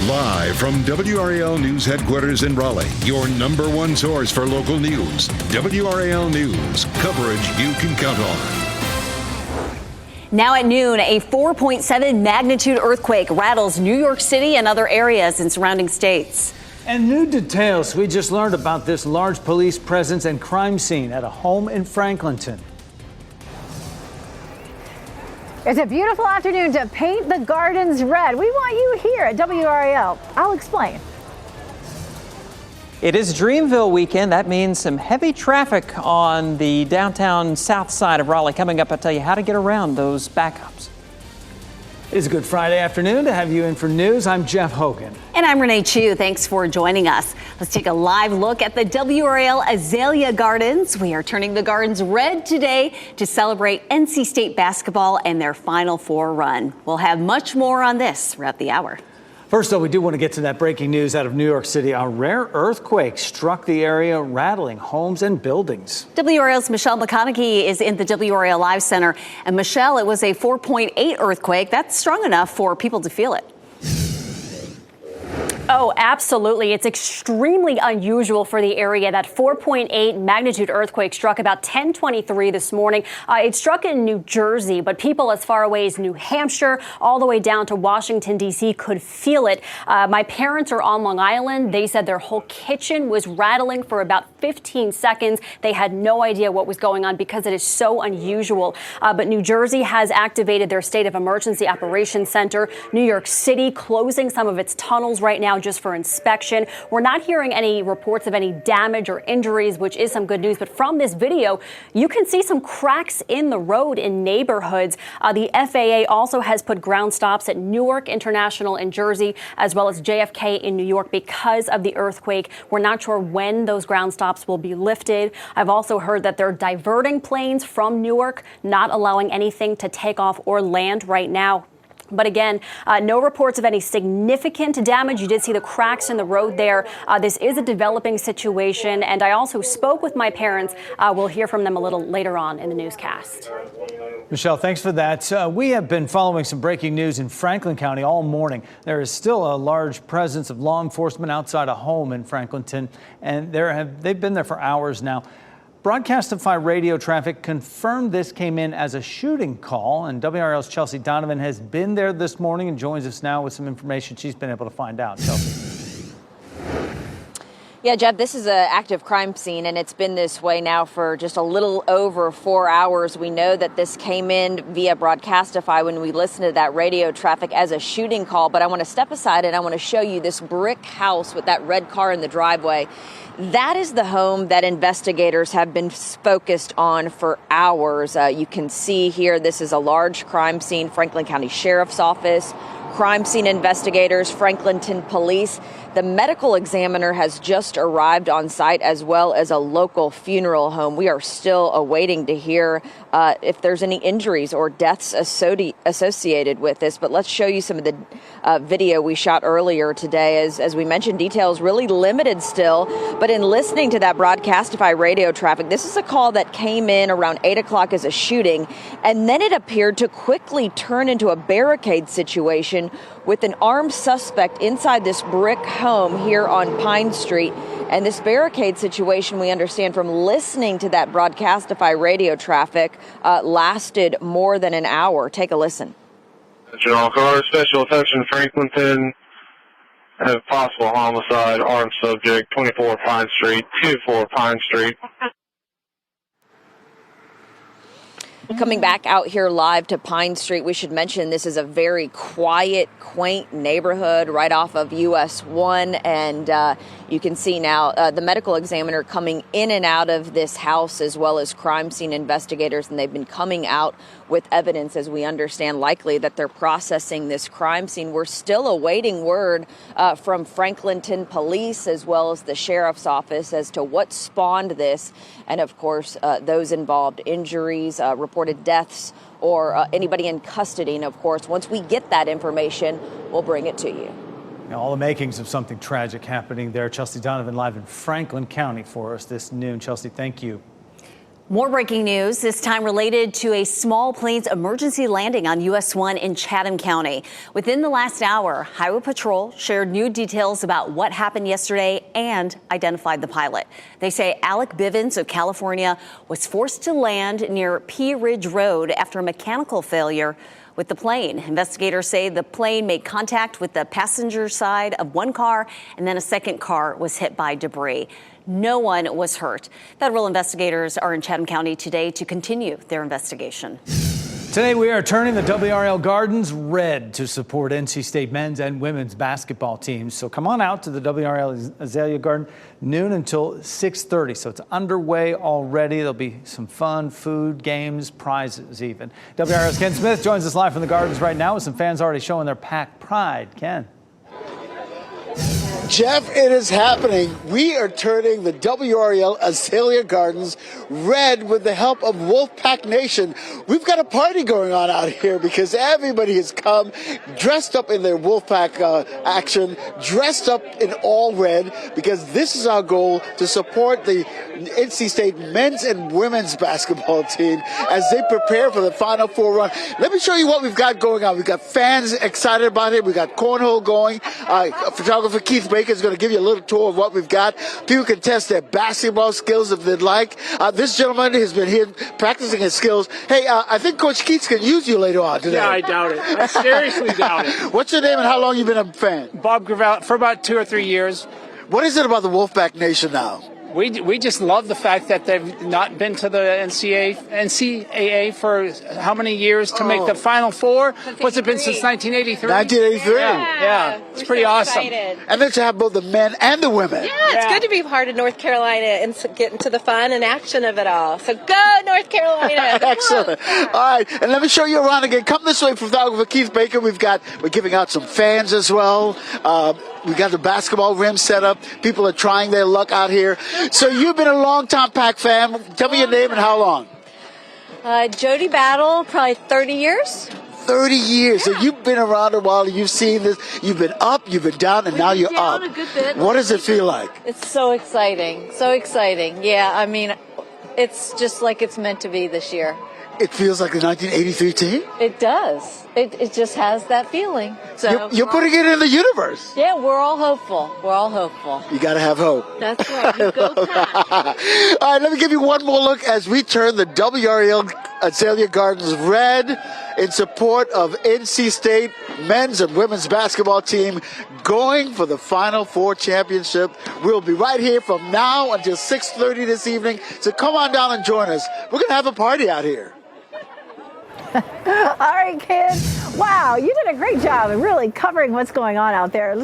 Live from WRAL News Headquarters in Raleigh, your number one source for local news. WRAL News, coverage you can count on. Now at noon, a 4.7 magnitude earthquake rattles New York City and other areas in surrounding states. And new details. We just learned about this large police presence and crime scene at a home in Franklinton. It's a beautiful afternoon to paint the gardens red. We want you here at WRAL. I'll explain. It is Dreamville weekend. That means some heavy traffic on the downtown south side of Raleigh. Coming up, I'll tell you how to get around those backups. It's a good Friday afternoon to have you in for news. I'm Jeff Hogan. And I'm Renee Chu. Thanks for joining us. Let's take a live look at the WRAL Azalea Gardens. We are turning the gardens red today to celebrate NC State basketball and their Final Four run. We'll have much more on this throughout the hour. First, though, we do want to get to that breaking news out of New York City. A rare earthquake struck the area, rattling homes and buildings. WRAL's Michelle McConaughey is in the WRAL Live Center. And Michelle, it was a 4.8 earthquake. That's strong enough for people to feel it. Oh, absolutely. It's extremely unusual for the area. That 4.8 magnitude earthquake struck about 10:23 this morning. It struck in New Jersey, but people as far away as New Hampshire, all the way down to Washington, D.C. could feel it. My parents are on Long Island. They said their whole kitchen was rattling for about 15 seconds. They had no idea what was going on because it is so unusual. But New Jersey has activated their State of Emergency Operations Center. New York City closing some of its tunnels right now just for inspection. We're not hearing any reports of any damage or injuries, which is some good news. But from this video, you can see some cracks in the road in neighborhoods. The FAA also has put ground stops at Newark International in Jersey, as well as JFK in New York because of the earthquake. We're not sure when those ground stops will be lifted. I've also heard that they're diverting planes from Newark, not allowing anything to take off or land right now. But again, no reports of any significant damage. You did see the cracks in the road there. This is a developing situation, and I also spoke with my parents. We'll hear from them a little later on in the newscast. Michelle, thanks for that. We have been following some breaking news in Franklin County all morning. There is still a large presence of law enforcement outside a home in Franklinton, and they've been there for hours now. Broadcastify radio traffic confirmed this came in as a shooting call, and WRL's Chelsea Donovan has been there this morning and joins us now with some information she's been able to find out. Chelsea. Yeah, Jeff, this is an active crime scene, and it's been this way now for just a little over 4 hours. We know that this came in via Broadcastify when we listened to that radio traffic as a shooting call, but I want to step aside and I want to show you this brick house with that red car in the driveway. That is the home that investigators have been focused on for hours. You can see here, this is a large crime scene, Franklin County Sheriff's Office, crime scene investigators, Franklinton Police. The medical examiner has just arrived on site, as well as a local funeral home. We are still awaiting to hear if there's any injuries or deaths associated with this. But let's show you some of the video we shot earlier today. As we mentioned, details really limited still. But in listening to that Broadcastify radio traffic, this is a call that came in around 8 o'clock as a shooting. And then it appeared to quickly turn into a barricade situation with an armed suspect inside this brick home here on Pine Street. And this barricade situation, we understand from listening to that Broadcastify radio traffic, lasted more than an hour. Take a listen. General Car, Special Attention Franklinton, have possible homicide, armed subject, 24 Pine Street, 24 Pine Street. Coming back out here live to Pine Street, we should mention this is a very quiet, quaint neighborhood right off of US 1. And you can see now the medical examiner coming in and out of this house, as well as crime scene investigators. And they've been coming out with evidence, as we understand, likely that they're processing this crime scene. We're still awaiting word from Franklinton Police, as well as the Sheriff's Office, as to what spawned this. And of course, those involved, injuries, reported deaths, or anybody in custody. And of course, once we get that information, we'll bring it to you. All the makings of something tragic happening there. Chelsea Donovan live in Franklin County for us this noon. Chelsea, thank you. More breaking news, this time related to a small plane's emergency landing on US 1 in Chatham County. Within the last hour, Highway Patrol shared new details about what happened yesterday and identified the pilot. They say Alec Bivens of California was forced to land near Pea Ridge Road after a mechanical failure with the plane. Investigators say the plane made contact with the passenger side of one car, and then a second car was hit by debris. No one was hurt. Federal investigators are in Chatham County today to continue their investigation. Today we are turning the WRAL Gardens red to support NC State men's and women's basketball teams. So come on out to the WRAL Azalea Garden, noon until 6:30. So it's underway already. There'll be some fun, food, games, prizes even. WRAL's Ken Smith joins us live from the Gardens right now with some fans already showing their pack pride. Ken. Jeff, it is happening. We are turning the WRAL Azalea Gardens red with the help of Wolfpack Nation. We've got a party going on out here because everybody has come dressed up in their Wolfpack action, dressed up in all red, because this is our goal to support the NC State men's and women's basketball team as they prepare for the Final Four run. Let me show you what we've got going on. We've got fans excited about it. We've got cornhole going. Photographer Keith Baker is going to give you a little tour of what we've got. People can test their basketball skills if they'd like. This gentleman has been here practicing his skills. Hey, I think Coach Keats can use you later on today. Yeah, I doubt it. I seriously doubt it. What's your name and how long you been a fan? Bob Gravel, for about 2 or 3 years. What is it about the Wolfpack Nation now? We just love the fact that they've not been to the NCAA for how many years to make the Final Four? What's it been since 1983? 1983. Yeah. It's pretty awesome. Excited. And then to have both the men and the women. Yeah, it's good to be part of North Carolina and get into the fun and action of it all. So go, North Carolina. Excellent. All right, and let me show you around again. Come this way, photographer Keith Baker. We're giving out some fans as well. We got the basketball rim set up. People are trying their luck out here. So you've been a long-time Pack fan. Tell me your name and how long. Jody Battle, probably 30 years. 30 years. So you've been around a while. You've seen this. You've been up, you've been down, and now you're up. A good bit. What does it feel like? It's so exciting. So exciting. Yeah, I mean, it's just like it's meant to be this year. It feels like the 1983 team? It does. It just has that feeling. So You're putting it in the universe. Yeah, we're all hopeful. We're all hopeful. You got to have hope. That's right. You go Pack. All right, let me give you one more look as we turn the WRAL Azalea Gardens red in support of NC State men's and women's basketball team going for the Final Four championship. We'll be right here from now until 6:30 this evening. So come on down and join us. We're going to have a party out here. All right, kids. Wow, you did a great job of really covering what's going on out there. It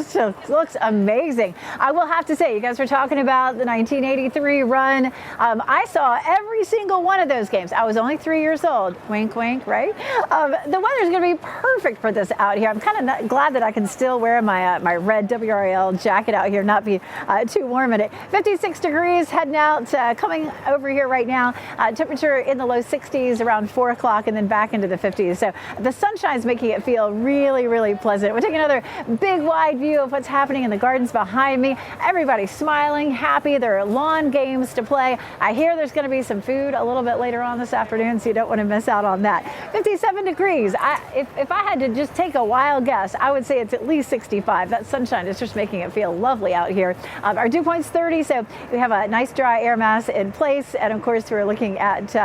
looks amazing. I will have to say, you guys were talking about the 1983 run. I saw every single one of those games. I was only 3 years old. Wink, wink, right? The weather's going to be perfect for this out here. I'm kind of glad that I can still wear my my red WRAL jacket out here, not be too warm in it. 56 degrees heading out, coming over here right now. Temperature in the low 60s around 4 o'clock and then back into the 50s. So the sunshine's making it feel really, really pleasant. We'll take another big wide view of what's happening in the gardens behind me. Everybody's smiling, happy. There are lawn games to play. I hear there's going to be some food a little bit later on this afternoon, so you don't want to miss out on that. 57 degrees. If I had to just take a wild guess, I would say it's at least 65. That sunshine is just making it feel lovely out here. Our dew point's 30, so we have a nice dry air mass in place. And of course, we're looking at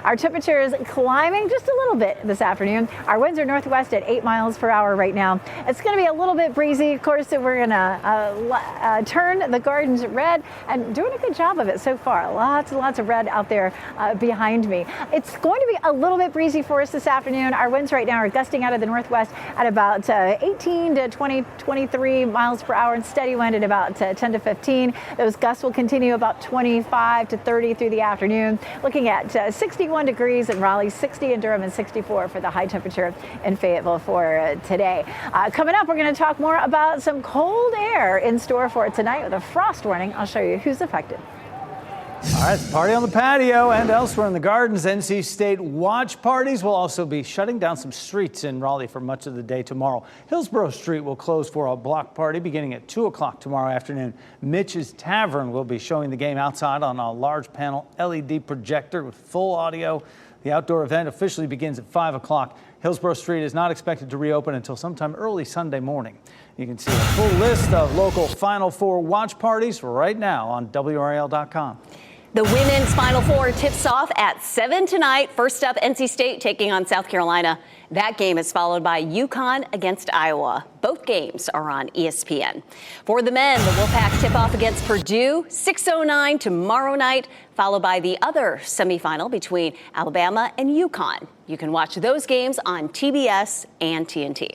our temperatures climbing just a little bit this afternoon. Our winds are northwest at 8 miles per hour right now. It's going to be a little bit breezy. Of course, we're going to turn the gardens red and doing a good job of it so far. Lots and lots of red out there behind me. It's going to be a little bit breezy for us this afternoon. Our winds right now are gusting out of the northwest at about 18 to 23 miles per hour and steady wind at about 10 to 15. Those gusts will continue about 25 to 30 through the afternoon. Looking at 61 degrees in Raleigh, 60 in Durham, and 64 for the high temperature in Fayetteville for today. Coming up, we're going to talk more about some cold air in store for tonight with a frost warning. I'll show you who's affected. All right, party on the patio and elsewhere in the Gardens. NC State watch parties will also be shutting down some streets in Raleigh for much of the day tomorrow. Hillsborough Street will close for a block party beginning at 2 o'clock tomorrow afternoon. Mitch's Tavern will be showing the game outside on a large panel LED projector with full audio. The outdoor event officially begins at 5 o'clock. Hillsborough Street is not expected to reopen until sometime early Sunday morning. You can see a full list of local Final Four watch parties right now on WRAL.com. The women's Final Four tips off at 7 tonight. First up, NC State taking on South Carolina. That game is followed by UConn against Iowa. Both games are on ESPN. For the men, the Wolfpack tip off against Purdue, 6:09 tomorrow night, followed by the other semifinal between Alabama and UConn. You can watch those games on TBS and TNT.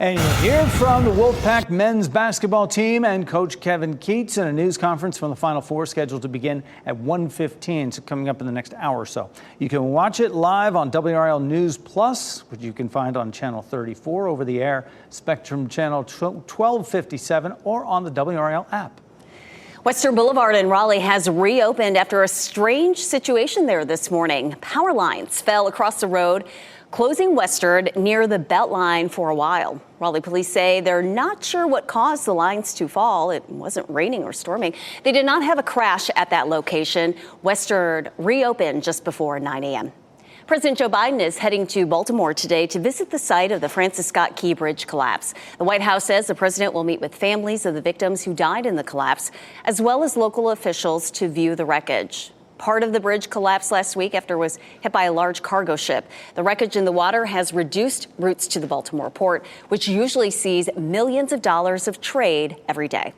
And you'll hear from the Wolfpack men's basketball team and Coach Kevin Keatts in a news conference from the Final Four scheduled to begin at 1:15, so coming up in the next hour or so. You can watch it live on WRAL News Plus, which you can find on Channel 34 over the air, Spectrum Channel 1257, or on the WRAL app. Western Boulevard in Raleigh has reopened after a strange situation there this morning. Power lines fell across the road, closing westward near the Beltline for a while. Raleigh police say they're not sure what caused the lines to fall. It wasn't raining or storming. They did not have a crash at that location. Westward reopened just before 9 a.m. President Joe Biden is heading to Baltimore today to visit the site of the Francis Scott Key Bridge collapse. The White House says the president will meet with families of the victims who died in the collapse, as well as local officials to view the wreckage. Part of the bridge collapsed last week after it was hit by a large cargo ship. The wreckage in the water has reduced routes to the Baltimore port, which usually sees millions of dollars of trade every day.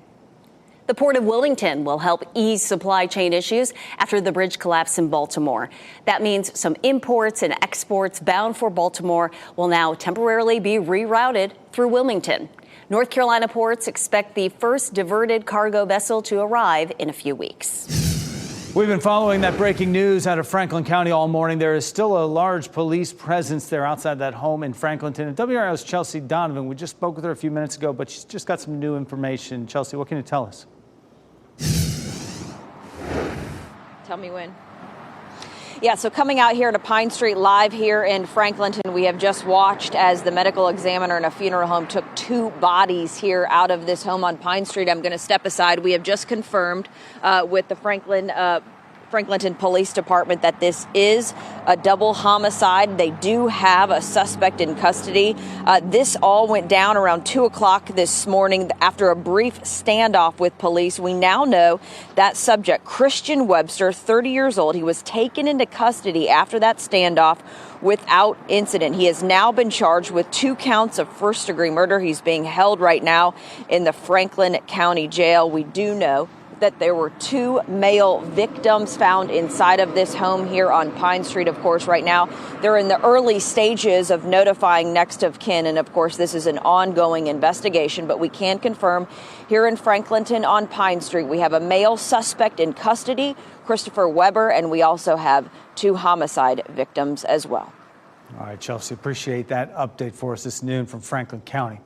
The Port of Wilmington will help ease supply chain issues after the bridge collapse in Baltimore. That means some imports and exports bound for Baltimore will now temporarily be rerouted through Wilmington. North Carolina ports expect the first diverted cargo vessel to arrive in a few weeks. We've been following that breaking news out of Franklin County all morning. There is still a large police presence there outside that home in Franklinton. And WRAL's Chelsea Donovan, we just spoke with her a few minutes ago, but she's just got some new information. Chelsea, what can you tell us? Tell me when. Yeah, so coming out here to Pine Street live here in Franklinton, we have just watched as the medical examiner in a funeral home took 2 bodies here out of this home on Pine Street. I'm going to step aside. We have just confirmed with the Franklinton Police Department that this is a double homicide. They do have a suspect in custody. This all went down around 2 o'clock this morning after a brief standoff with police. We now know that subject, Christian Webster, 30 years old, he was taken into custody after that standoff without incident. He has now been charged with 2 counts of first-degree murder. He's being held right now in the Franklin County Jail. We do know that there were 2 male victims found inside of this home here on Pine Street. Of course, right now, they're in the early stages of notifying next of kin. And of course, this is an ongoing investigation, but we can confirm here in Franklinton on Pine Street, we have a male suspect in custody, Christopher Weber, and we also have 2 homicide victims as well. All right, Chelsea, appreciate that update for us this noon from Franklin County.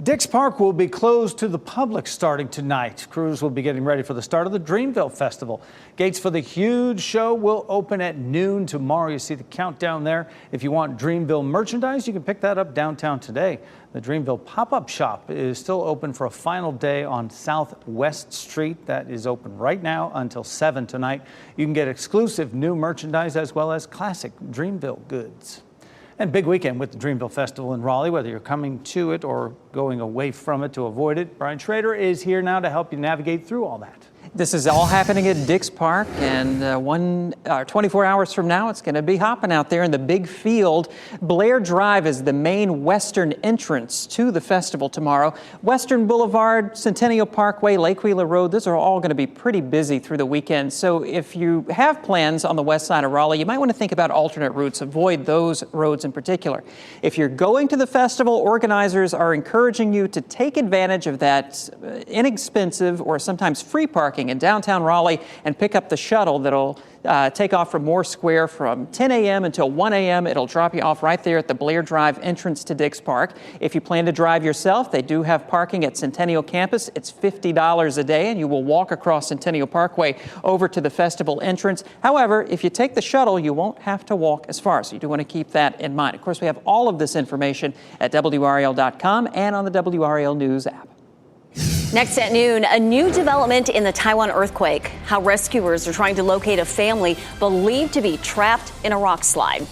Dix Park will be closed to the public starting tonight. Crews will be getting ready for the start of the Dreamville Festival. Gates for the huge show will open at noon tomorrow. You see the countdown there. If you want Dreamville merchandise, you can pick that up downtown today. The Dreamville pop-up shop is still open for a final day on Southwest Street. That is open right now until 7 tonight. You can get exclusive new merchandise as well as classic Dreamville goods. And big weekend with the Dreamville Festival in Raleigh, whether you're coming to it or going away from it to avoid it. Brian Schrader is here now to help you navigate through all that. This is all happening at Dix Park, and 24 hours from now, it's going to be hopping out there in the big field. Blair Drive is the main western entrance to the festival tomorrow. Western Boulevard, Centennial Parkway, Lake Wheeler Road, those are all going to be pretty busy through the weekend. So if you have plans on the west side of Raleigh, you might want to think about alternate routes. Avoid those roads in particular. If you're going to the festival, organizers are encouraging you to take advantage of that inexpensive or sometimes free parking parking in downtown Raleigh and pick up the shuttle that'll take off from Moore Square from 10 a.m. until 1 a.m. It'll drop you off right there at the Blair Drive entrance to Dix Park. If you plan to drive yourself, they do have parking at Centennial Campus. It's $50 a day, and you will walk across Centennial Parkway over to the festival entrance. However, if you take the shuttle, you won't have to walk as far, so you do want to keep that in mind. Of course, we have all of this information at WRAL.com and on the WRAL News app. Next at noon, a new development in the Taiwan earthquake. How rescuers are trying to locate a family believed to be trapped in a rock slide.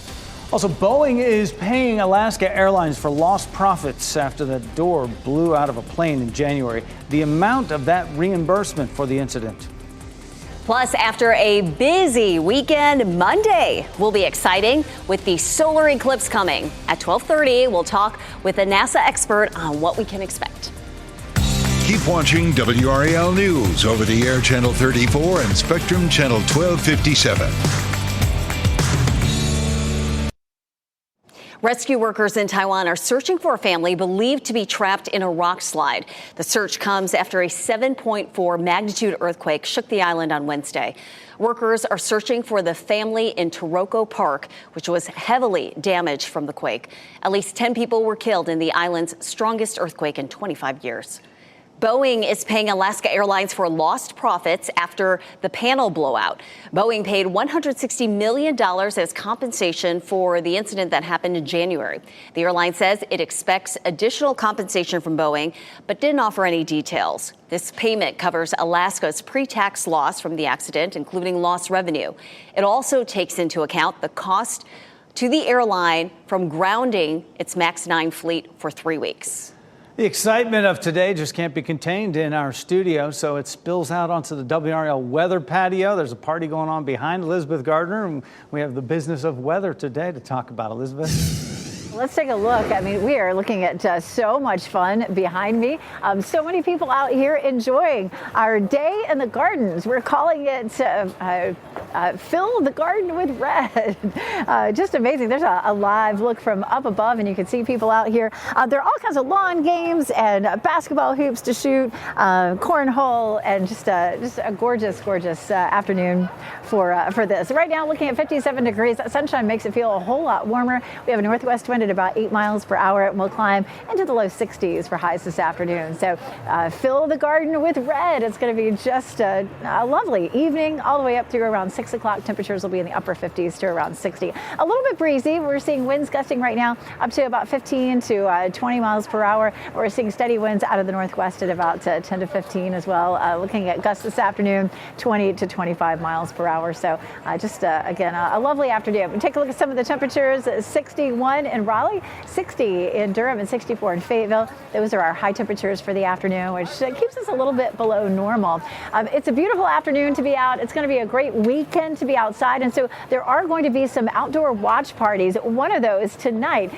Also, Boeing is paying Alaska Airlines for lost profits after the door blew out of a plane in January. The amount of that reimbursement for the incident. Plus, after a busy weekend, Monday will be exciting with the solar eclipse coming. At 12:30, we'll talk with a NASA expert on what we can expect. Keep watching WRAL News over the air Channel 34 and Spectrum Channel 1257. Rescue workers in Taiwan are searching for a family believed to be trapped in a rock slide. The search comes after a 7.4 magnitude earthquake shook the island on Wednesday. Workers are searching for the family in Taroko Park, which was heavily damaged from the quake. At least 10 people were killed in the island's strongest earthquake in 25 years. Boeing is paying Alaska Airlines for lost profits after the panel blowout. Boeing paid $160 million as compensation for the incident that happened in January. The airline says it expects additional compensation from Boeing, but didn't offer any details. This payment covers Alaska's pre-tax loss from the accident, including lost revenue. It also takes into account the cost to the airline from grounding its MAX 9 fleet for 3 weeks. The excitement of today just can't be contained in our studio, so it spills out onto the WRAL weather patio. There's a party going on behind Elizabeth Gardner, and we have the business of weather today to talk about. Elizabeth? Let's take a look. I mean, we are looking at so much fun behind me. So many people out here enjoying our day in the gardens. We're calling it Fill the Garden with Red. Just amazing. There's a live look from up above, and you can see people out here. There are all kinds of lawn games and basketball hoops to shoot, cornhole, and just a gorgeous, gorgeous afternoon for this. Right now, looking at 57 degrees. That sunshine makes it feel a whole lot warmer. We have a northwest wind at about 8 miles per hour, and we'll climb into the low 60s for highs this afternoon. So fill the garden with red. It's going to be just a lovely evening all the way up through around 6 o'clock. Temperatures will be in the upper 50s to around 60. A little bit breezy. We're seeing winds gusting right now up to about 15 to 20 miles per hour. We're seeing steady winds out of the northwest at about 10 to 15 as well. Looking at gusts this afternoon, 20 to 25 miles per hour. So again, a lovely afternoon. We'll take a look at some of the temperatures. 61 in Raleigh, 60 in Durham, and 64 in Fayetteville. Those are our high temperatures for the afternoon, which keeps us a little bit below normal. It's a beautiful afternoon to be out. It's going to be a great weekend to be outside, and so there are going to be some outdoor watch parties. One of those tonight,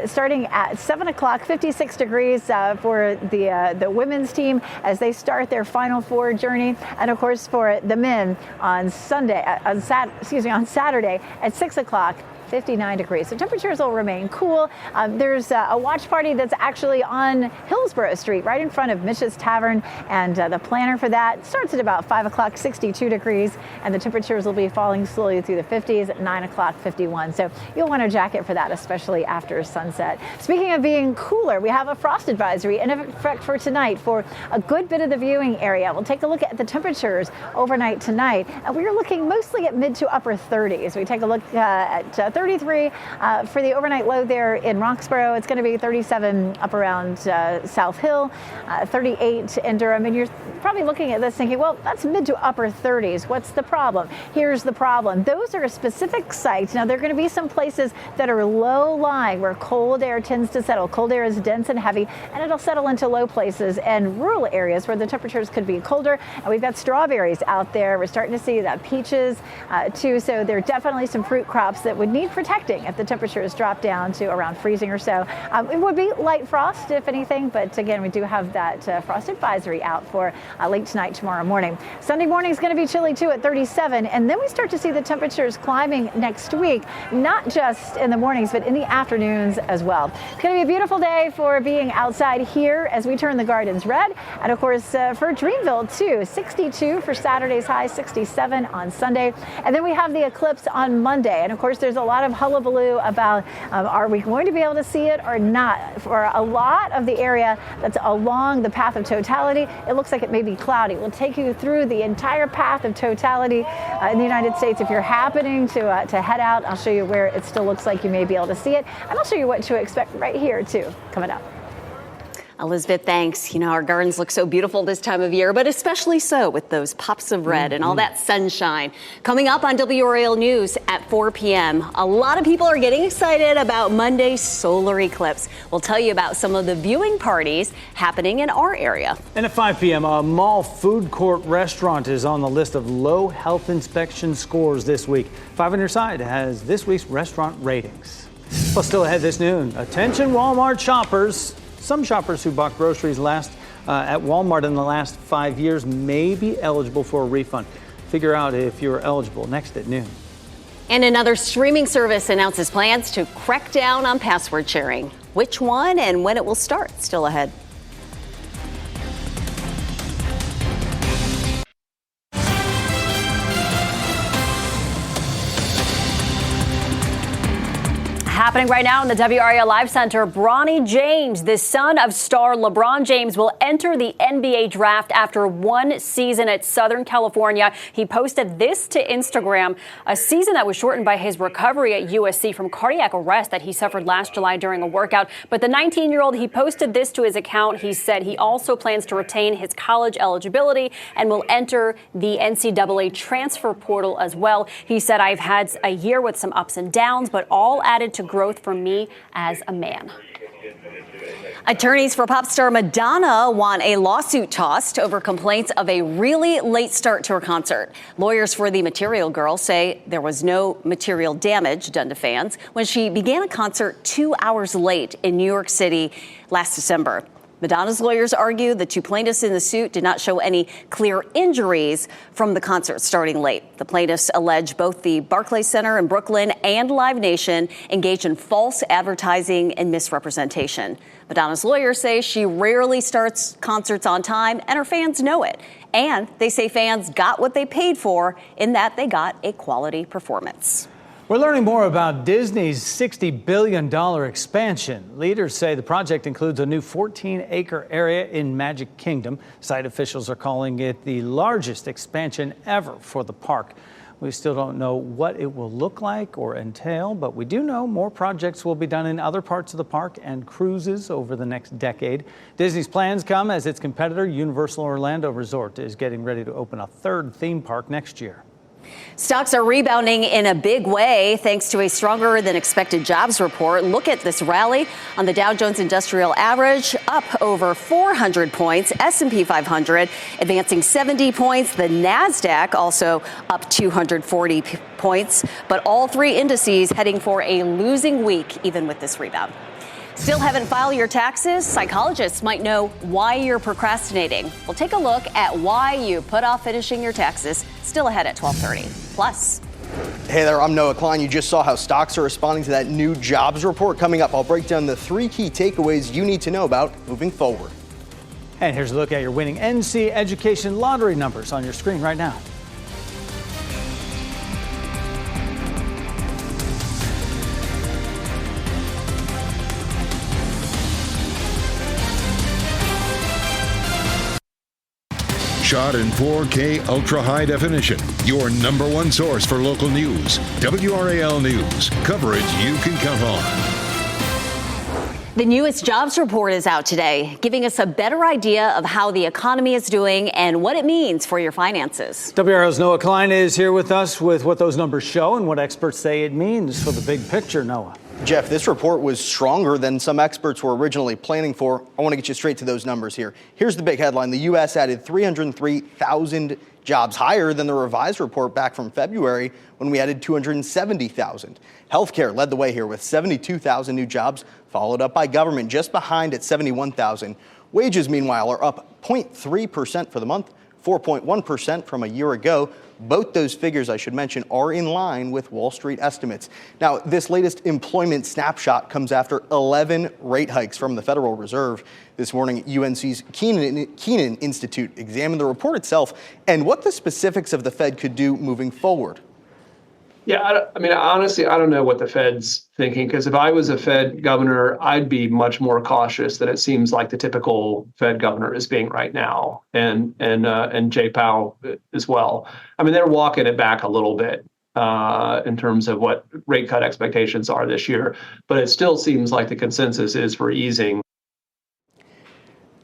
starting at 7 o'clock, 56 degrees for the women's team as they start their Final Four journey, and of course for the men on Saturday at 6 o'clock. 59 degrees. So temperatures will remain cool. There's a watch party that's actually on Hillsborough Street, right in front of Mitch's Tavern. And the planner for that starts at about 5 o'clock, 62 degrees. And the temperatures will be falling slowly through the 50s at 9 o'clock, 51. So you'll want a jacket for that, especially after sunset. Speaking of being cooler, we have a frost advisory in effect for tonight for a good bit of the viewing area. We'll take a look at the temperatures overnight tonight. And we're looking mostly at mid to upper 30s. We take a look at 33 for the overnight low there in Roxborough. It's going to be 37 up around South Hill, 38 in Durham. And you're probably looking at this thinking, well, that's mid to upper 30s. What's the problem? Here's the problem. Those are specific sites. Now, there are going to be some places that are low lying where cold air tends to settle. Cold air is dense and heavy, and it'll settle into low places and rural areas where the temperatures could be colder. And we've got strawberries out there. We're starting to see that peaches too. So there are definitely some fruit crops that would need need protecting if the temperatures drop down to around freezing or so. It would be light frost, if anything, but again, we do have that frost advisory out for late tonight, tomorrow morning. Sunday morning is going to be chilly too at 37, and then we start to see the temperatures climbing next week, not just in the mornings, but in the afternoons as well. It's going to be a beautiful day for being outside here as we turn the gardens red. And of course, for Dreamville too, 62 for Saturday's high, 67 on Sunday. And then we have the eclipse on Monday. And of course, there's a lot of hullabaloo about are we going to be able to see it or not? For a lot of the area that's along the path of totality, it looks like it may be cloudy. We'll take you through the entire path of totality in the United States. If you're happening to head out, I'll show you where it still looks like you may be able to see it. And I'll show you what to expect right here too, coming up. Elizabeth, thanks. You know, our gardens look so beautiful this time of year, but especially so with those pops of red and all that sunshine. Coming up on WRAL News at 4 p.m., a lot of people are getting excited about Monday's solar eclipse. We'll tell you about some of the viewing parties happening in our area. And at 5 p.m., a mall food court restaurant is on the list of low health inspection scores this week. 5 on your side has this week's restaurant ratings. Well, still ahead this noon. Attention Walmart shoppers. Some shoppers who bought groceries at Walmart in the last 5 years may be eligible for a refund. Figure out if you're eligible next at noon. And another streaming service announces plans to crack down on password sharing. Which one and when it will start? Still ahead. Happening right now in the WRAL Live Center, Bronny James, the son of star LeBron James, will enter the NBA draft after one season at Southern California. He posted this to Instagram, a season that was shortened by his recovery at USC from cardiac arrest that he suffered last July during a workout. But the 19-year-old, he posted this to his account. He said he also plans to retain his college eligibility and will enter the NCAA transfer portal as well. He said, I've had a year with some ups and downs, but all added to growth for me as a man. Attorneys for pop star Madonna want a lawsuit tossed over complaints of a really late start to her concert. Lawyers for the Material Girl say there was no material damage done to fans when she began a concert 2 hours late in New York City last December. Madonna's lawyers argue the two plaintiffs in the suit did not show any clear injuries from the concert starting late. The plaintiffs allege both the Barclays Center in Brooklyn and Live Nation engaged in false advertising and misrepresentation. Madonna's lawyers say she rarely starts concerts on time, and her fans know it. And they say fans got what they paid for in that they got a quality performance. We're learning more about Disney's $60 billion expansion. Leaders say the project includes a new 14-acre area in Magic Kingdom. Site officials are calling it the largest expansion ever for the park. We still don't know what it will look like or entail, but we do know more projects will be done in other parts of the park and cruises over the next decade. Disney's plans come as its competitor, Universal Orlando Resort, is getting ready to open a third theme park next year. Stocks are rebounding in a big way thanks to a stronger than expected jobs report. Look at this rally on the Dow Jones Industrial Average, up over 400 points. S&P 500 advancing 70 points. The NASDAQ also up 240 points. But all three indices heading for a losing week, even with this rebound. Still haven't filed your taxes? Psychologists might know why you're procrastinating. We'll take a look at why you put off finishing your taxes. Still ahead at 12:30. Plus. Hey there, I'm Noah Klein. You just saw how stocks are responding to that new jobs report. Coming up, I'll break down the 3 key takeaways you need to know about moving forward. And here's a look at your winning NC Education lottery numbers on your screen right now. Shot in 4K ultra high definition. Your number one source for local news. WRAL News. Coverage you can count on. The newest jobs report is out today, giving us a better idea of how the economy is doing and what it means for your finances. WRAL's Noah Klein is here with us with what those numbers show and what experts say it means for the big picture, Noah. Jeff, this report was stronger than some experts were originally planning for. I want to get you straight to those numbers here. Here's the big headline. The U.S. added 303,000 jobs higher than the revised report back from February when we added 270,000. Healthcare led the way here with 72,000 new jobs, followed up by government just behind at 71,000. Wages, meanwhile, are up 0.3% for the month, 4.1% from a year ago. Both those figures, I should mention, are in line with Wall Street estimates. Now, this latest employment snapshot comes after 11 rate hikes from the Federal Reserve. This morning, UNC's Keenan Institute examined the report itself and what the specifics of the Fed could do moving forward. Yeah, I mean, honestly, I don't know what the Fed's thinking, because if I was a Fed governor, I'd be much more cautious than it seems like the typical Fed governor is being right now, and Jay Powell as well. I mean, they're walking it back a little bit in terms of what rate cut expectations are this year, but it still seems like the consensus is for easing.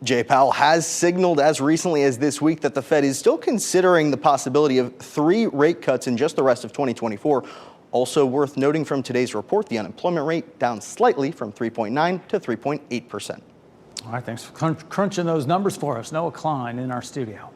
Jay Powell has signaled as recently as this week that the Fed is still considering the possibility of 3 rate cuts in just the rest of 2024. Also worth noting from today's report, the unemployment rate down slightly from 3.9 to 3.8%. All right, thanks for crunching those numbers for us. Noah Klein in our studio.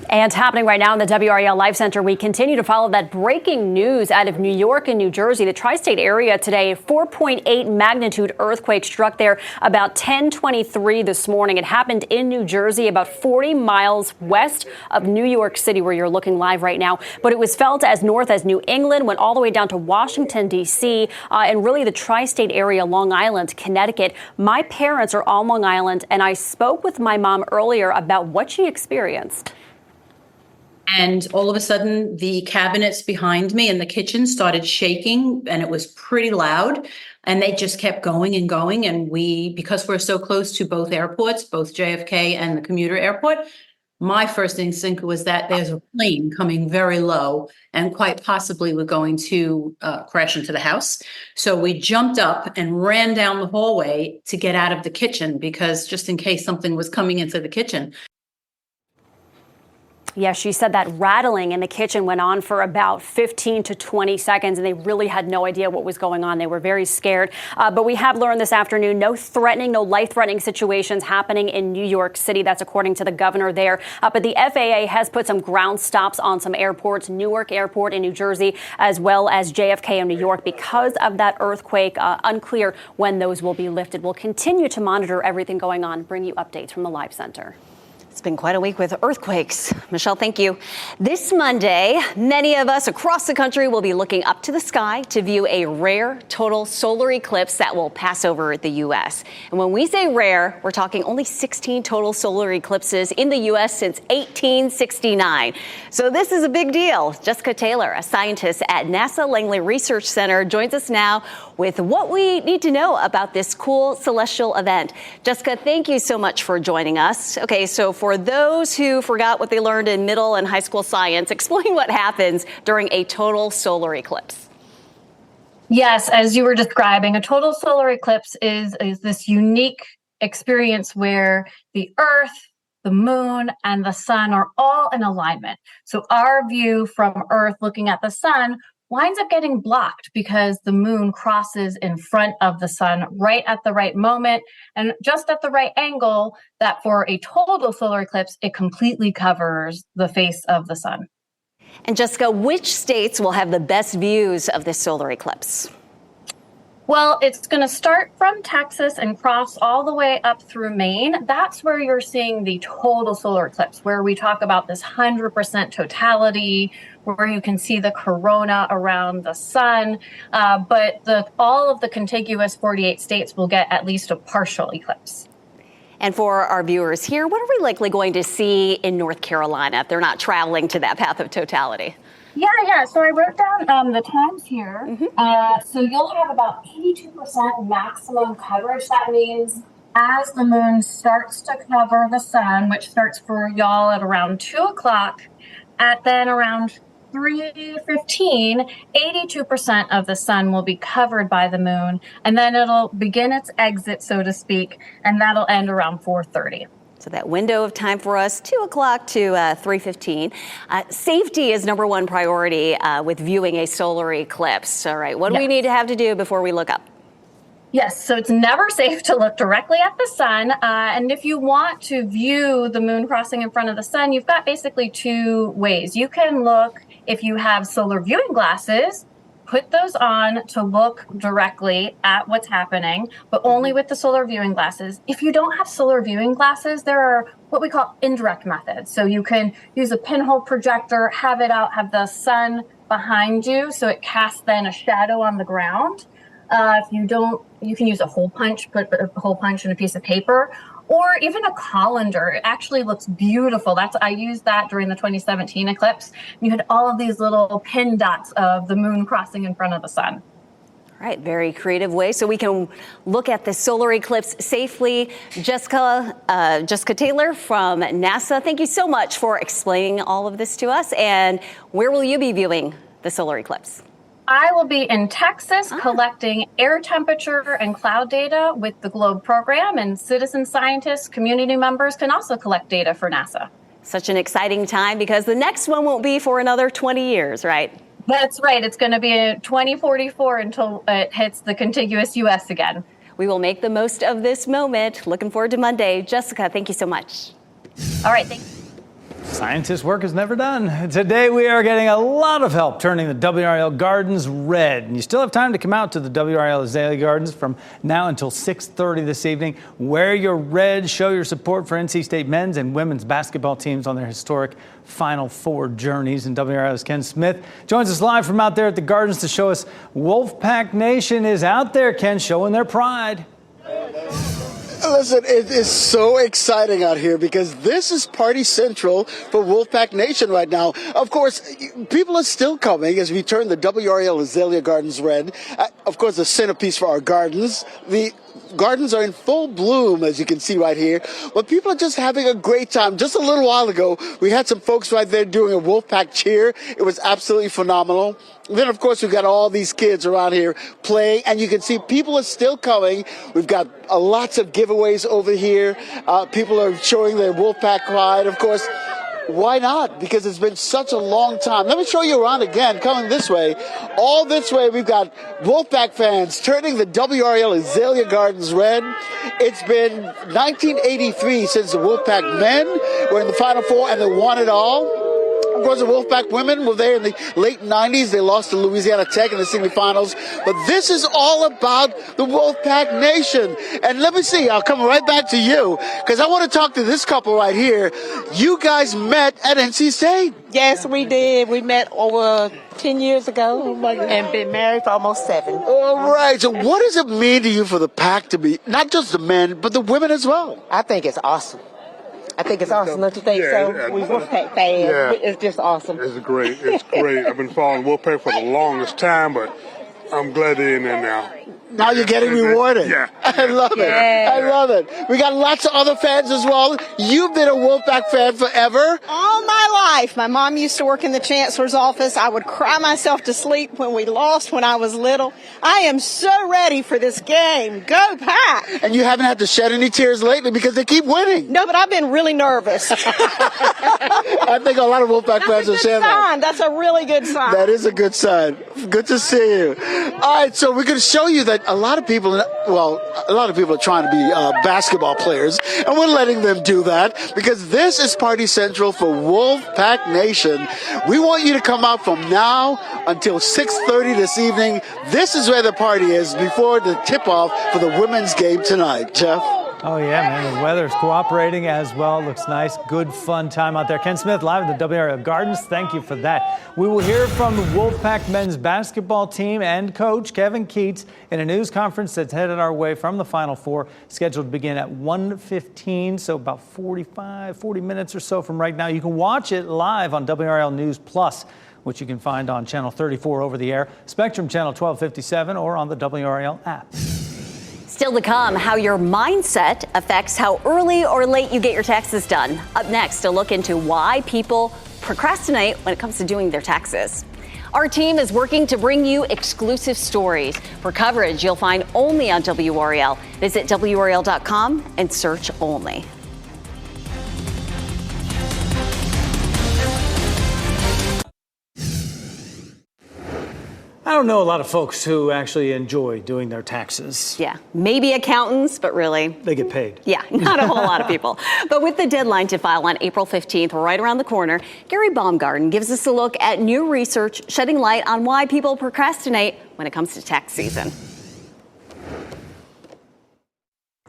And happening right now in the WRAL Live Center, we continue to follow that breaking news out of New York and New Jersey. The tri-state area today, 4.8 magnitude earthquake struck there about 10:23 this morning. It happened in New Jersey, about 40 miles west of New York City, where you're looking live right now. But it was felt as north as New England, went all the way down to Washington, D.C., and really the tri-state area, Long Island, Connecticut. My parents are on Long Island, and I spoke with my mom earlier about what she experienced. And all of a sudden, the cabinets behind me in the kitchen started shaking, and it was pretty loud. And they just kept going and going. And because we're so close to both airports, both JFK and the commuter airport, my first instinct was that there's a plane coming very low and quite possibly we're going to crash into the house. So we jumped up and ran down the hallway to get out of the kitchen, because just in case something was coming into the kitchen. Yeah, she said that rattling in the kitchen went on for about 15 to 20 seconds, and they really had no idea what was going on. They were very scared. But we have learned this afternoon, no life-threatening situations happening in New York City. That's according to the governor there. But the FAA has put some ground stops on some airports, Newark Airport in New Jersey, as well as JFK in New York, because of that earthquake. Unclear when those will be lifted. We'll continue to monitor everything going on, bring you updates from the Live Center. It's been quite a week with earthquakes. Michelle, thank you. This Monday, many of us across the country will be looking up to the sky to view a rare total solar eclipse that will pass over the U.S. And when we say rare, we're talking only 16 total solar eclipses in the U.S. since 1869. So this is a big deal. Jessica Taylor, a scientist at NASA Langley Research Center, joins us now with what we need to know about this cool celestial event. Jessica, thank you so much for joining us. Okay, so for those who forgot what they learned in middle and high school science, explain what happens during a total solar eclipse. Yes, as you were describing, a total solar eclipse is this unique experience where the Earth, the moon, and the sun are all in alignment. So our view from Earth looking at the sun winds up getting blocked because the moon crosses in front of the sun right at the right moment and just at the right angle that for a total solar eclipse, it completely covers the face of the sun. And Jessica, which states will have the best views of this solar eclipse? Well, it's going to start from Texas and cross all the way up through Maine. That's where you're seeing the total solar eclipse, where we talk about this 100% totality, where you can see the corona around the sun. But all of the contiguous 48 states will get at least a partial eclipse. And for our viewers here, what are we likely going to see in North Carolina if they're not traveling to that path of totality? Yeah. So I wrote down the times here. So you'll have about 82% maximum coverage. That means as the moon starts to cover the sun, which starts for y'all at around 2 o'clock, at then around 3:15, 82% of the sun will be covered by the moon, and then it'll begin its exit, so to speak, and that'll end around 4:30. So that window of time for us, 2 o'clock to 3:15. Safety is number one priority with viewing a solar eclipse. All right, what do we need to have to do before we look up? Yes, so it's never safe to look directly at the sun. And if you want to view the moon crossing in front of the sun, you've got basically two ways. You can look, if you have solar viewing glasses, put those on to look directly at what's happening, but only with the solar viewing glasses. If you don't have solar viewing glasses, there are what we call indirect methods. So you can use a pinhole projector, have it out, have the sun behind you, so it casts then a shadow on the ground. If you don't, you can use a hole punch, put a hole punch in a piece of paper, or even a colander. It actually looks beautiful. I used that during the 2017 eclipse. You had all of these little pin dots of the moon crossing in front of the sun. All right, very creative way so we can look at the solar eclipse safely. Jessica Taylor from NASA, thank you so much for explaining all of this to us. And where will you be viewing the solar eclipse? I will be in Texas collecting air temperature and cloud data with the GLOBE program, and citizen scientists, community members can also collect data for NASA. Such an exciting time because the next one won't be for another 20 years, right? That's right. It's going to be 2044 until it hits the contiguous U.S. again. We will make the most of this moment. Looking forward to Monday. Jessica, thank you so much. All right, thanks. Scientist work is never done. Today we are getting a lot of help turning the WRAL Gardens red. And you still have time to come out to the WRAL Azalea Gardens from now until 6:30 this evening. Wear your red, show your support for NC State men's and women's basketball teams on their historic Final Four journeys. And WRAL's Ken Smith joins us live from out there at the Gardens to show us Wolfpack Nation is out there, Ken, showing their pride. Listen, it is so exciting out here because this is party central for Wolfpack Nation right now. Of course, people are still coming as we turn the WRAL Azalea Gardens red. Of course, the centerpiece for our gardens. The gardens are in full bloom, as you can see right here. But people are just having a great time. Just a little while ago, we had some folks right there doing a Wolfpack cheer. It was absolutely phenomenal. Then, of course, we've got all these kids around here playing, and you can see people are still coming. We've got lots of giveaways over here. People are showing their Wolfpack pride. Of course, why not? Because it's been such a long time. Let me show you around again, coming this way. All this way, we've got Wolfpack fans turning the WRAL Azalea Gardens red. It's been 1983 since the Wolfpack men were in the Final Four, and they won it all. Of course, the Wolfpack women were there in the late 90s. They lost to Louisiana Tech in the semifinals. But this is all about the Wolfpack Nation. And let me see, I'll come right back to you, because I want to talk to this couple right here. You guys met at NC State. Yes, we did. We met over 10 years ago and been married for almost 7. All right. So what does it mean to you for the pack to be, not just the men, but the women as well? I think it's awesome. I think it's awesome, don't you think so? We Wolfpack fans. Yeah. It's just awesome. It's great. It's great. I've been following Wolfpack for the longest time, but I'm glad they're in there now. Now you're getting rewarded. Yeah. I love it. I love it. We got lots of other fans as well. You've been a Wolfpack fan forever. All my life. My mom used to work in the chancellor's office. I would cry myself to sleep when we lost when I was little. I am so ready for this game. Go Pack! And you haven't had to shed any tears lately because they keep winning. No, but I've been really nervous. I think a lot of Wolfpack fans are saying that. That's a really good sign. That is a good sign. Good to see you. All right, so we're going to show you that a lot of people are trying to be basketball players, and we're letting them do that because this is Party Central for Wolfpack Nation. We want you to come out from now until 6:30 this evening. This is where the party is before the tip-off for the women's game tonight. Jeff? Oh, yeah, man. The weather's cooperating as well. Looks nice. Good, fun time out there. Ken Smith, live at the WRAL Gardens. Thank you for that. We will hear from the Wolfpack men's basketball team and coach Kevin Keats in a news conference that's headed our way from the Final Four, scheduled to begin at 1:15, so about 40 minutes or so from right now. You can watch it live on WRAL News Plus, which you can find on Channel 34 over the air, Spectrum Channel 1257, or on the WRAL app. Still to come, how your mindset affects how early or late you get your taxes done. Up next, a look into why people procrastinate when it comes to doing their taxes. Our team is working to bring you exclusive stories for coverage you'll find only on WRAL. Visit WRAL.com and search only. don't know a lot of folks who actually enjoy doing their taxes. Yeah, maybe accountants, but really, they get paid. Yeah, not a whole lot of people. But with the deadline to file on April 15th right around the corner, Gary Baumgarten gives us a look at new research shedding light on why people procrastinate when it comes to tax season.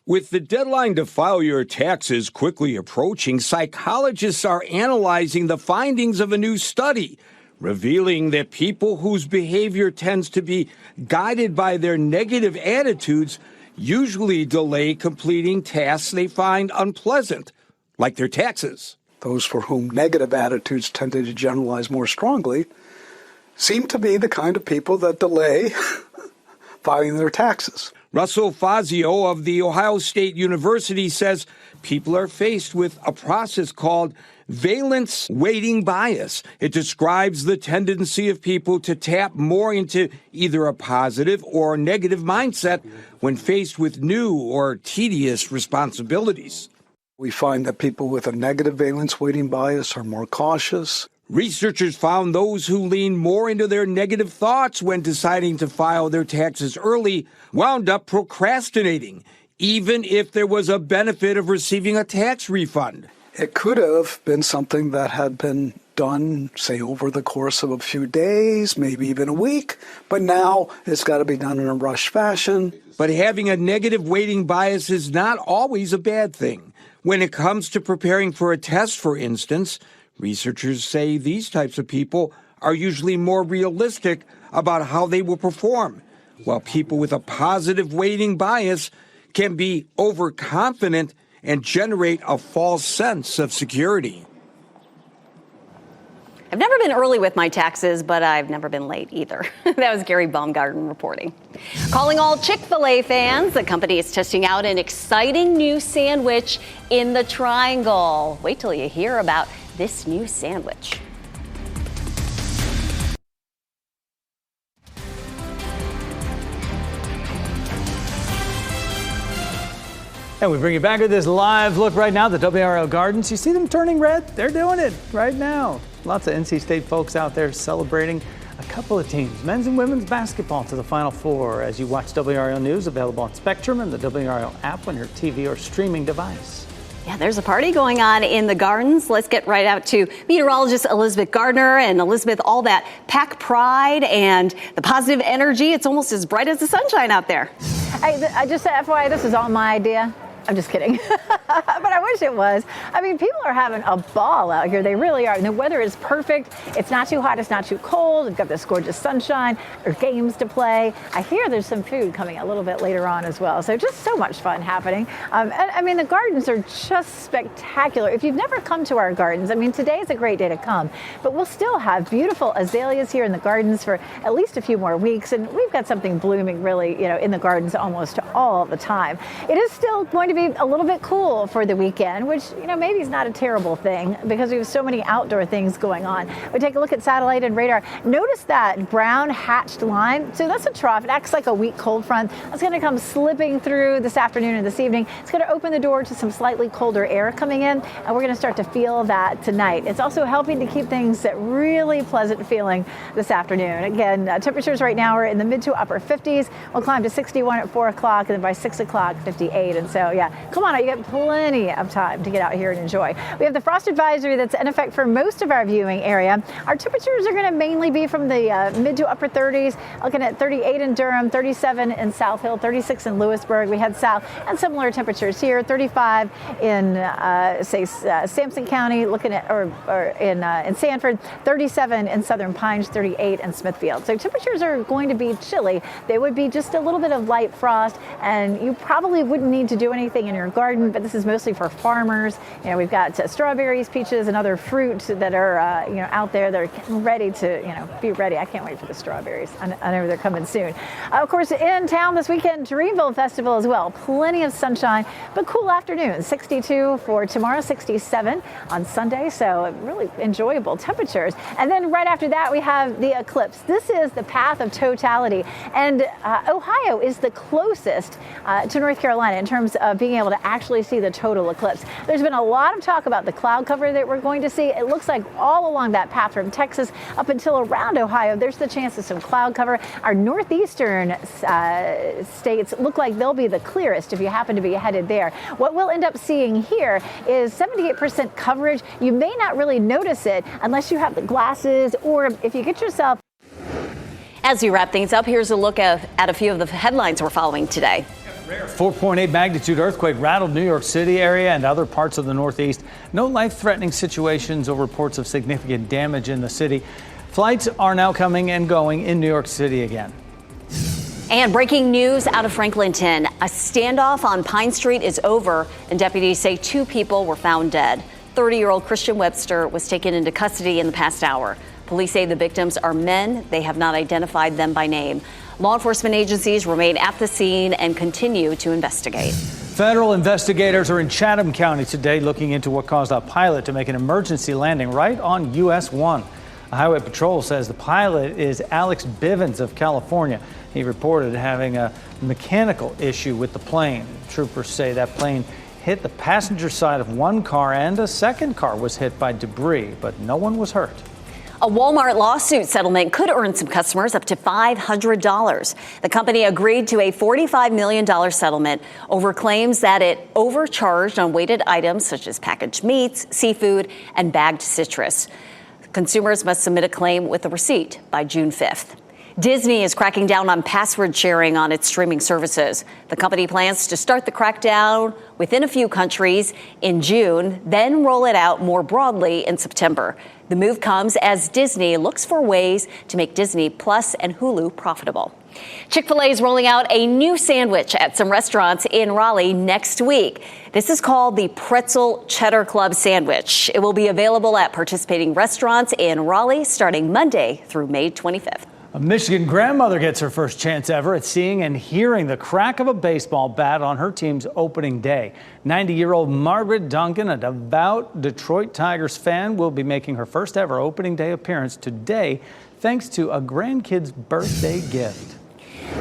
With the deadline to file your taxes quickly approaching, psychologists are analyzing the findings of a new study, revealing that people whose behavior tends to be guided by their negative attitudes usually delay completing tasks they find unpleasant, like their taxes. Those for whom negative attitudes tended to generalize more strongly seem to be the kind of people that delay filing their taxes. Russell Fazio of The Ohio State University says people are faced with a process called valence weighting bias. It describes the tendency of people to tap more into either a positive or negative mindset when faced with new or tedious responsibilities. We find that people with a negative valence weighting bias are more cautious. Researchers found those who lean more into their negative thoughts when deciding to file their taxes early wound up procrastinating, even if there was a benefit of receiving a tax refund. It could have been something that had been done, say, over the course of a few days, maybe even a week, but now it's got to be done in a rushed fashion. But having a negative weighting bias is not always a bad thing. When it comes to preparing for a test, for instance, researchers say these types of people are usually more realistic about how they will perform, while people with a positive weighting bias can be overconfident and generate a false sense of security. I've never been early with my taxes, but I've never been late either. That was Gary Baumgarten reporting. Calling all Chick-fil-A fans, the company is testing out an exciting new sandwich in the Triangle. Wait till you hear about this new sandwich. And we bring you back to this live look right now, the WRAL Gardens. You see them turning red? They're doing it right now. Lots of NC State folks out there celebrating a couple of teams, men's and women's basketball, to the Final Four as you watch WRAL News, available on Spectrum and the WRAL app on your TV or streaming device. Yeah, there's a party going on in the Gardens. Let's get right out to meteorologist Elizabeth Gardner. And Elizabeth, all that pack pride and the positive energy, it's almost as bright as the sunshine out there. I just said, FYI, this is all my idea. I'm just kidding. But I wish it was. I mean, people are having a ball out here. They really are. And the weather is perfect. It's not too hot. It's not too cold. We've got this gorgeous sunshine. There's games to play. I hear there's some food coming a little bit later on as well. So just so much fun happening. And I mean, the gardens are just spectacular. If you've never come to our gardens, I mean, today is a great day to come. But we'll still have beautiful azaleas here in the gardens for at least a few more weeks. And we've got something blooming really, in the gardens almost all the time. It is still going to be a little bit cool for the weekend, which, maybe is not a terrible thing because we have so many outdoor things going on. We take a look at satellite and radar. Notice that brown hatched line. So that's a trough. It acts like a weak cold front. That's going to come slipping through this afternoon and this evening. It's going to open the door to some slightly colder air coming in, and we're going to start to feel that tonight. It's also helping to keep things really pleasant feeling this afternoon. Again, temperatures right now are in the mid to upper 50s. We'll climb to 61 at 4 o'clock, and then by 6 o'clock, 58. And so, come on out. You got plenty of time to get out here and enjoy. We have the frost advisory that's in effect for most of our viewing area. Our temperatures are going to mainly be from the mid to upper 30s, looking at 38 in Durham, 37 in South Hill, 36 in Lewisburg. We head south, and similar temperatures here, 35 in, Sampson County, looking at, or in Sanford, 37 in Southern Pines, 38 in Smithfield. So temperatures are going to be chilly. They would be just a little bit of light frost, and you probably wouldn't need to do anything in your garden, but this is mostly for farmers. We've got strawberries, peaches, and other fruit that are, out there. They're ready to, be ready. I can't wait for the strawberries. I know they're coming soon. Of course, in town this weekend, Dreamville Festival as well. Plenty of sunshine, but cool afternoon. 62 for tomorrow, 67 on Sunday. So really enjoyable temperatures. And then right after that, we have the eclipse. This is the path of totality. And Ohio is the closest to North Carolina in terms of being able to actually see the total eclipse. There's been a lot of talk about the cloud cover that we're going to see. It looks like all along that path from Texas up until around Ohio, there's the chance of some cloud cover. Our northeastern states look like they'll be the clearest if you happen to be headed there. What we'll end up seeing here is 78% coverage. You may not really notice it unless you have the glasses or if you get yourself. As we wrap things up, here's a look at a few of the headlines we're following today. 4.8 magnitude earthquake rattled New York City area and other parts of the Northeast. No life-threatening situations or reports of significant damage in the city. Flights are now coming and going in New York City again. And breaking news out of Franklinton. A standoff on Pine Street is over, and deputies say 2 people were found dead. 30-year-old Christian Webster was taken into custody in the past hour. Police say the victims are men. They have not identified them by name. Law enforcement agencies remain at the scene and continue to investigate. Federal investigators are in Chatham County today looking into what caused a pilot to make an emergency landing right on US 1. A highway patrol says the pilot is Alex Bivens of California. He reported having a mechanical issue with the plane. Troopers say that plane hit the passenger side of one car and a second car was hit by debris, but no one was hurt. A Walmart lawsuit settlement could earn some customers up to $500. The company agreed to a $45 million settlement over claims that it overcharged on weighted items such as packaged meats, seafood, and bagged citrus. Consumers must submit a claim with a receipt by June 5th. Disney is cracking down on password sharing on its streaming services. The company plans to start the crackdown within a few countries in June, then roll it out more broadly in September. The move comes as Disney looks for ways to make Disney Plus and Hulu profitable. Chick-fil-A is rolling out a new sandwich at some restaurants in Raleigh next week. This is called the Pretzel Cheddar Club Sandwich. It will be available at participating restaurants in Raleigh starting Monday through May 25th. A Michigan grandmother gets her first chance ever at seeing and hearing the crack of a baseball bat on her team's opening day. 90-year-old Margaret Duncan, a devout Detroit Tigers fan, will be making her first ever opening day appearance today thanks to a grandkid's birthday gift.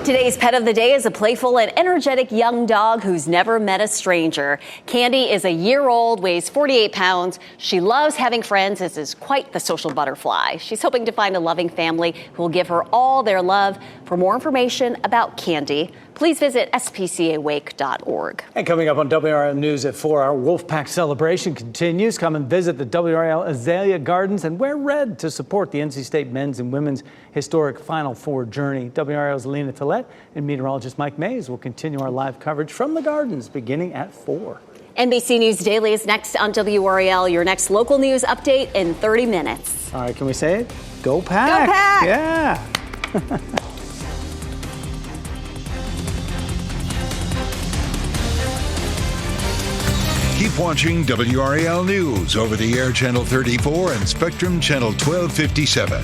Today's pet of the day is a playful and energetic young dog who's never met a stranger. Candy is a year old, weighs 48 pounds. She loves having friends and is quite the social butterfly. She's hoping to find a loving family who will give her all their love. For more information about Candy, please visit spcawake.org. And coming up on WRAL News at 4, our Wolfpack celebration continues. Come and visit the WRAL Azalea Gardens and wear red to support the NC State men's and women's historic Final Four journey. WRAL's Lena Tillett and meteorologist Mike Mays will continue our live coverage from the Gardens beginning at 4. NBC News Daily is next on WRAL, your next local news update in 30 minutes. All right, can we say it? Go Pack! Go Pack! Yeah! Keep watching WRAL News over the air Channel 34 and Spectrum Channel 1257.